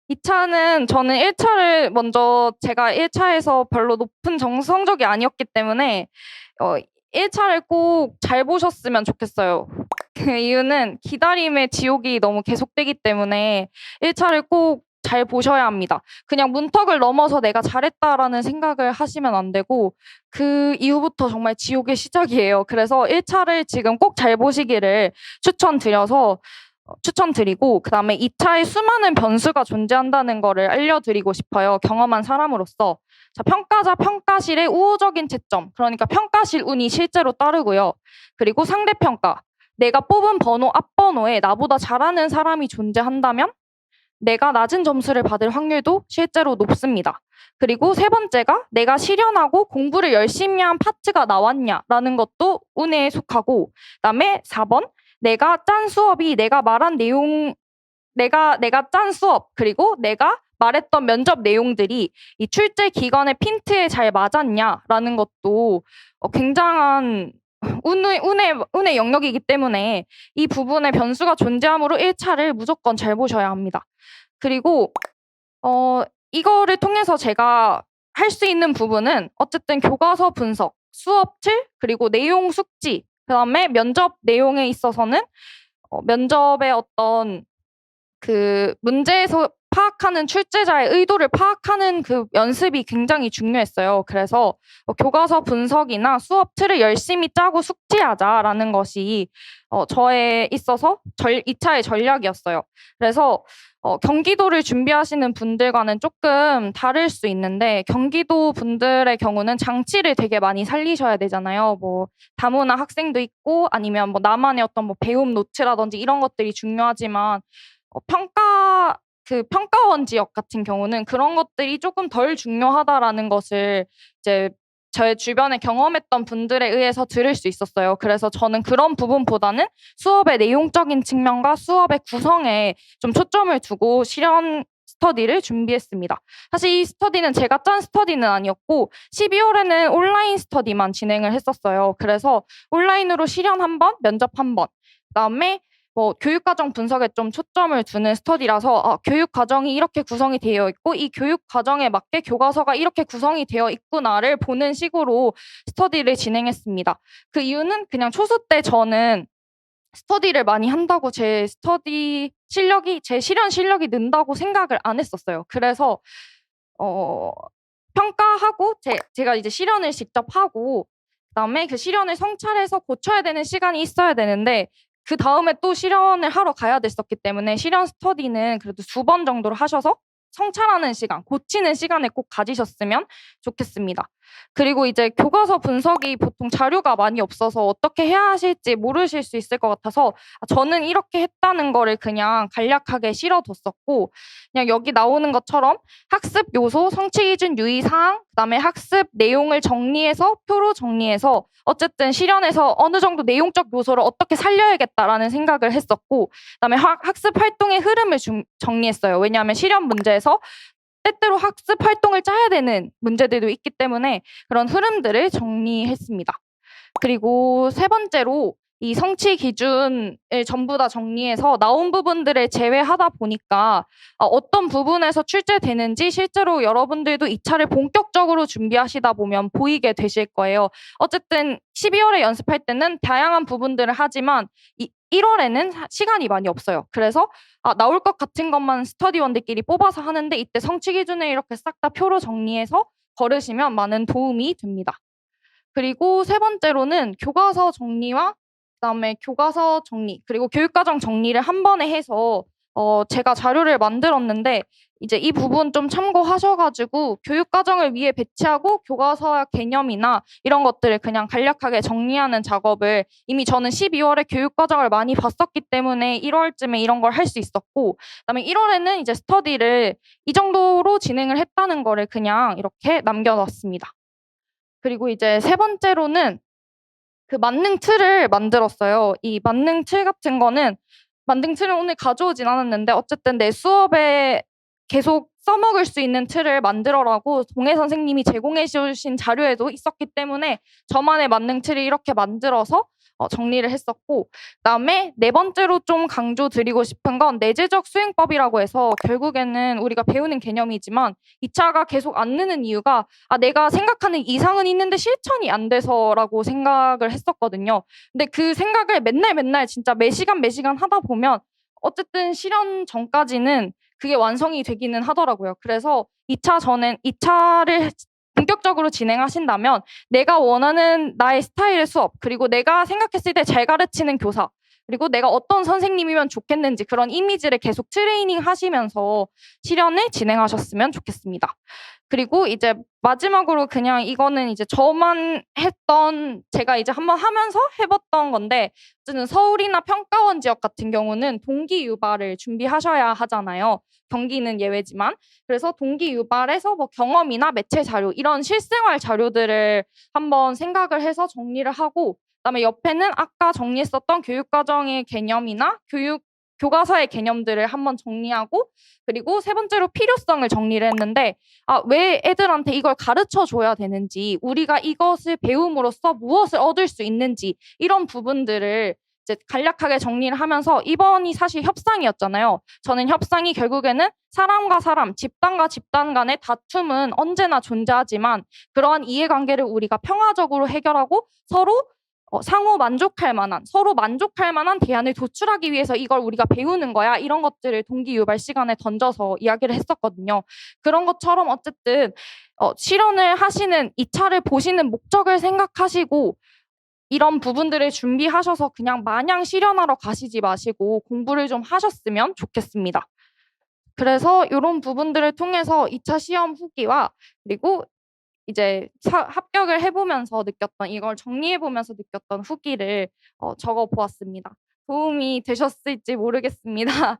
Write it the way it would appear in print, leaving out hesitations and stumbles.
2차는 저는 1차를 먼저 제가 1차에서 별로 높은 성적이 아니었기 때문에 1차를 꼭 잘 보셨으면 좋겠어요. 그 이유는 기다림의 지옥이 너무 계속되기 때문에 1차를 꼭 잘 보셔야 합니다. 그냥 문턱을 넘어서 '내가 잘했다.'라는 생각을 하시면 안 되고 그 이후부터 정말 지옥의 시작이에요. 그래서 1차를 지금 꼭 잘 보시기를 추천드리고 그다음에 2차에 수많은 변수가 존재한다는 거를 알려드리고 싶어요. 경험한 사람으로서. 자, 평가자, 평가실의 우호적인 채점, 그러니까 평가실 운이 실제로 따르고요. 그리고 상대평가, 내가 뽑은 번호 앞 번호에 나보다 잘하는 사람이 존재한다면 내가 낮은 점수를 받을 확률도 실제로 높습니다. 그리고 세 번째가 내가 실현하고 공부를 열심히 한 파트가 나왔냐라는 것도 운에 속하고, 그다음에 4번 내가 짠 수업이 내가 말한 내용, 내가 짠 수업 그리고 내가 말했던 면접 내용들이 이 출제 기간의 핀트에 잘 맞았냐라는 것도 굉장한 운의 영역이기 때문에 이 부분에 변수가 존재하므로 1차를 무조건 잘 보셔야 합니다. 그리고 이거를 통해서 제가 할 수 있는 부분은 어쨌든 교과서 분석, 수업칠, 그리고 내용 숙지, 그다음에 면접 내용에 있어서는 면접의 어떤 그 문제에서 파악하는 출제자의 의도를 파악하는 그 연습이 굉장히 중요했어요. 그래서 교과서 분석이나 수업 틀을 열심히 짜고 숙지하자라는 것이 저에 있어서 2차의 전략이었어요. 그래서 경기도를 준비하시는 분들과는 조금 다를 수 있는데, 경기도 분들의 경우는 장치를 되게 많이 살리셔야 되잖아요. 뭐 다문화 학생도 있고 아니면 뭐 나만의 어떤 뭐 배움 노트라든지 이런 것들이 중요하지만 평가원 지역 같은 경우는 그런 것들이 조금 덜 중요하다라는 것을 이제 저의 주변에 경험했던 분들에 의해서 들을 수 있었어요. 그래서 저는 그런 부분보다는 수업의 내용적인 측면과 수업의 구성에 좀 초점을 두고 실현 스터디를 준비했습니다. 사실 이 스터디는 제가 짠 스터디는 아니었고 12월에는 온라인 스터디만 진행을 했었어요. 그래서 온라인으로 실현 한 번, 면접 한 번, 그다음에 뭐 교육과정 분석에 좀 초점을 두는 스터디라서 교육과정이 이렇게 구성이 되어 있고 이 교육과정에 맞게 교과서가 이렇게 구성이 되어 있구나를 보는 식으로 스터디를 진행했습니다. 그 이유는 그냥 초수 때 저는 스터디를 많이 한다고 제 실현 실력이 는다고 생각을 안 했었어요. 그래서 평가하고 제가 이제 실현을 직접 하고 그다음에 그 실현을 성찰해서 고쳐야 되는 시간이 있어야 되는데 그 다음에 또 실현을 하러 가야 됐었기 때문에 실현 스터디는 그래도 2번 정도를 하셔서 성찰하는 시간, 고치는 시간을 꼭 가지셨으면 좋겠습니다. 그리고 이제 교과서 분석이 보통 자료가 많이 없어서 어떻게 해야 하실지 모르실 수 있을 것 같아서 저는 이렇게 했다는 거를 그냥 간략하게 실어뒀었고, 그냥 여기 나오는 것처럼 학습 요소, 성취 기준 유의사항, 그다음에 학습 내용을 정리해서 표로 정리해서 어쨌든 실현에서 어느 정도 내용적 요소를 어떻게 살려야겠다라는 생각을 했었고, 그다음에 학습 활동의 흐름을 정리했어요. 왜냐하면 실현 문제에서 때때로 학습 활동을 짜야 되는 문제들도 있기 때문에 그런 흐름들을 정리했습니다. 그리고 세 번째로 이 성취 기준을 전부 다 정리해서 나온 부분들을 제외하다 보니까 어떤 부분에서 출제되는지 실제로 여러분들도 2차를 본격적으로 준비하시다 보면 보이게 되실 거예요. 어쨌든 12월에 연습할 때는 다양한 부분들을 하지만 1월에는 시간이 많이 없어요. 그래서 나올 것 같은 것만 스터디원들끼리 뽑아서 하는데 이때 성취 기준을 이렇게 싹 다 표로 정리해서 걸으시면 많은 도움이 됩니다. 그리고 세 번째로는 교과서 정리와 그다음에 교과서 정리, 그리고 교육과정 정리를 한 번에 해서 제가 자료를 만들었는데 이제 이 부분 좀 참고하셔가지고 교육과정을 위해 배치하고 교과서 개념이나 이런 것들을 그냥 간략하게 정리하는 작업을 이미 저는 12월에 교육과정을 많이 봤었기 때문에 1월쯤에 이런 걸 할 수 있었고, 그다음에 1월에는 이제 스터디를 이 정도로 진행을 했다는 거를 그냥 이렇게 남겨놨습니다. 그리고 이제 세 번째로는 그 만능 틀을 만들었어요. 이 만능 틀 같은 거는 만능 틀을 오늘 가져오진 않았는데 어쨌든 내 수업에 계속 써먹을 수 있는 틀을 만들어라고 동혜 선생님이 제공해 주신 자료에도 있었기 때문에 저만의 만능 틀을 이렇게 만들어서 정리를 했었고, 그다음에 네 번째로 좀 강조드리고 싶은 건 내재적 수행법이라고 해서 결국에는 우리가 배우는 개념이지만 2차가 계속 안 느는 이유가 내가 생각하는 이상은 있는데 실천이 안 돼서라고 생각을 했었거든요. 근데 그 생각을 맨날 진짜 매 시간 하다 보면 어쨌든 실현 전까지는 그게 완성이 되기는 하더라고요. 그래서 2차를 본격적으로 진행하신다면 내가 원하는 나의 스타일의 수업, 그리고 내가 생각했을 때 잘 가르치는 교사, 그리고 내가 어떤 선생님이면 좋겠는지 그런 이미지를 계속 트레이닝 하시면서 실현을 진행하셨으면 좋겠습니다. 그리고 이제 마지막으로 그냥 이거는 이제 저만 했던, 제가 이제 한번 하면서 해봤던 건데, 어쨌든 서울이나 평가원 지역 같은 경우는 동기 유발을 준비하셔야 하잖아요. 경기는 예외지만. 그래서 동기 유발에서 뭐 경험이나 매체 자료, 이런 실생활 자료들을 한번 생각을 해서 정리를 하고, 그다음에 옆에는 아까 정리했었던 교육과정의 개념이나 교과서의 개념들을 한번 정리하고, 그리고 세 번째로 필요성을 정리를 했는데, 왜 애들한테 이걸 가르쳐 줘야 되는지, 우리가 이것을 배움으로써 무엇을 얻을 수 있는지, 이런 부분들을 이제 간략하게 정리를 하면서, 이번이 사실 협상이었잖아요. 저는 협상이 결국에는 사람과 사람, 집단과 집단 간의 다툼은 언제나 존재하지만 그러한 이해관계를 우리가 평화적으로 해결하고 서로 상호 만족할 만한, 서로 만족할 만한 대안을 도출하기 위해서 이걸 우리가 배우는 거야. 이런 것들을 동기 유발 시간에 던져서 이야기를 했었거든요. 그런 것처럼 어쨌든 실현을 하시는 2차를 보시는 목적을 생각하시고 이런 부분들을 준비하셔서 그냥 마냥 실현하러 가시지 마시고 공부를 좀 하셨으면 좋겠습니다. 그래서 이런 부분들을 통해서 2차 시험 후기와 그리고 이제 합격을 해보면서 느꼈던, 이걸 정리해보면서 느꼈던 후기를 적어보았습니다. 도움이 되셨을지 모르겠습니다.